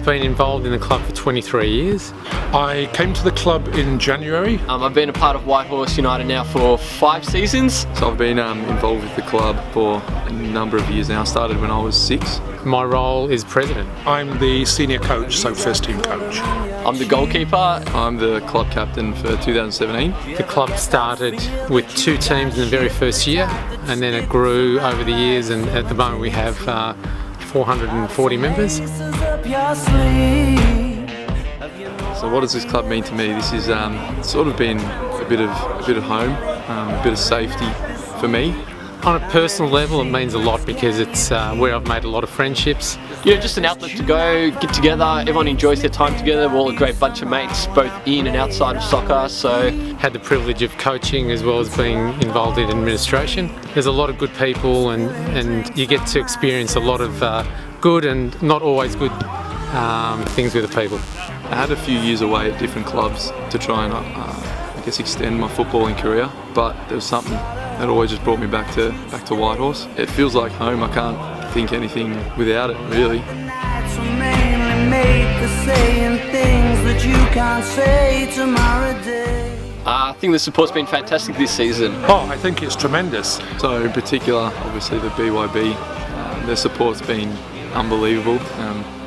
been involved in the club for 23 years. I came to the club in January. I've been a part of Whitehorse United now for 5 seasons. So I've been involved with the club for a number of years now. I started when I was 6. My role is president. I'm the senior coach, so first team coach. I'm the goalkeeper. I'm the club captain for 2017. The club started with 2 teams in the very first year, and then it grew over the years, and at the moment we have 440 members. So what does this club mean to me? This is sort of been a bit of home, a bit of safety for me. On a personal level, it means a lot because it's where I've made a lot of friendships. Just an outlet to go, get together, everyone enjoys their time together. We're all a great bunch of mates, both in and outside of soccer, so... Had the privilege of coaching as well as being involved in administration. There's a lot of good people and you get to experience a lot of good and not always good things with the people. I had a few years away at different clubs to try and, I guess, extend my footballing career, but there was something that always just brought me back to Whitehorse. It feels like home. I can't think anything without it, really. I think the support's been fantastic this season. Oh, I think it's tremendous. So in particular, obviously the BYB, their support's been unbelievable.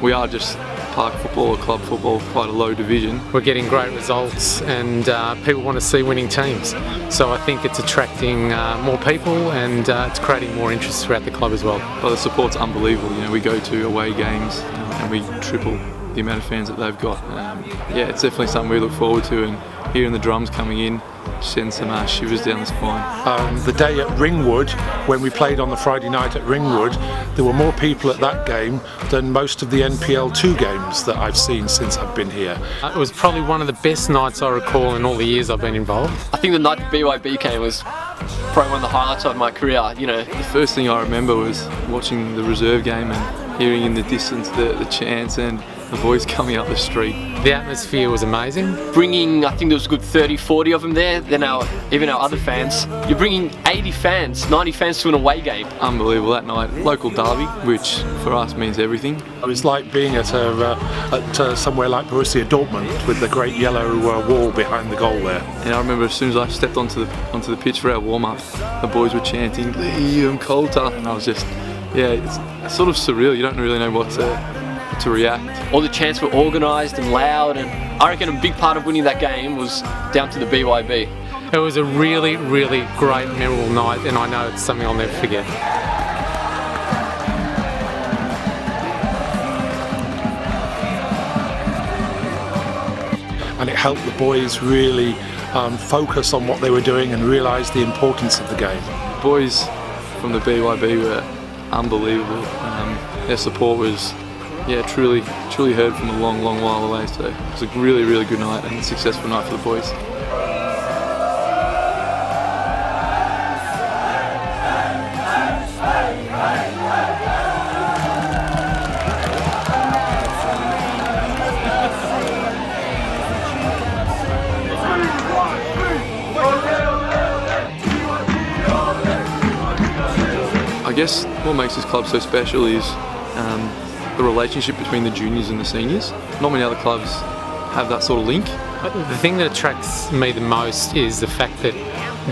We are just park football or club football, quite a low division. We're getting great results and people want to see winning teams. So I think it's attracting more people and it's creating more interest throughout the club as well. But the support's unbelievable. We go to away games and we triple the amount of fans that they've got. Yeah, it's definitely something we look forward to, and hearing the drums coming in sends some shivers down the spine. The day at Ringwood, when we played on the Friday night at Ringwood, there were more people at that game than most of the NPL 2 games that I've seen since I've been here. It was probably one of the best nights I recall in all the years I've been involved. I think the night the BYB came was probably one of the highlights of my career. The first thing I remember was watching the reserve game and hearing in the distance the chants and the boys coming up the street. The atmosphere was amazing. Bringing, I think there was a good 30, 40 of them there, then even our other fans. You're bringing 80 fans, 90 fans to an away game. Unbelievable that night. Local derby, which for us means everything. It was like being at somewhere like Borussia Dortmund with the great yellow wall behind the goal there. And I remember as soon as I stepped onto the pitch for our warm-up, the boys were chanting, Liam Coulter, and I was just, yeah, it's sort of surreal. You don't really know what to react. All the chants were organised and loud, and I reckon a big part of winning that game was down to the BYB. It was a really, really great, memorable night, and I know it's something I'll never forget. And it helped the boys really focus on what they were doing and realise the importance of the game. The boys from the BYB were unbelievable. Their support was truly heard from a long while away, so it was a really, really good night and a successful night for the boys. I guess what makes this club so special is the relationship between the juniors and the seniors. Not many other clubs have that sort of link. The thing that attracts me the most is the fact that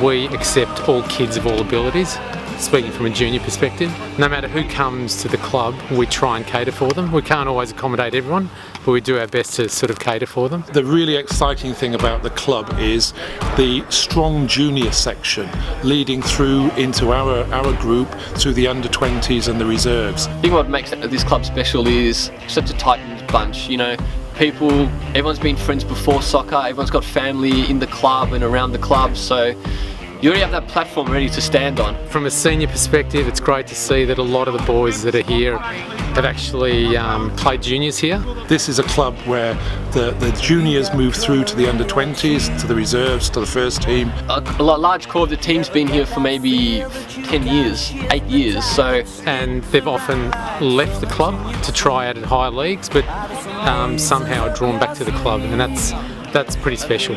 we accept all kids of all abilities. Speaking from a junior perspective, no matter who comes to the club, we try and cater for them. We can't always accommodate everyone, but we do our best to sort of cater for them. The really exciting thing about the club is the strong junior section leading through into our group, through the under-20s and the reserves. I think what makes this club special is such a tight bunch. People, everyone's been friends before soccer, everyone's got family in the club and around the club, so you already have that platform ready to stand on. From a senior perspective, it's great to see that a lot of the boys that are here have actually played juniors here. This is a club where the juniors move through to the under-20s, to the reserves, to the first team. A large core of the team's been here for maybe 10 years, 8 years, so... And they've often left the club to try out at higher leagues, but somehow are drawn back to the club, and that's pretty special.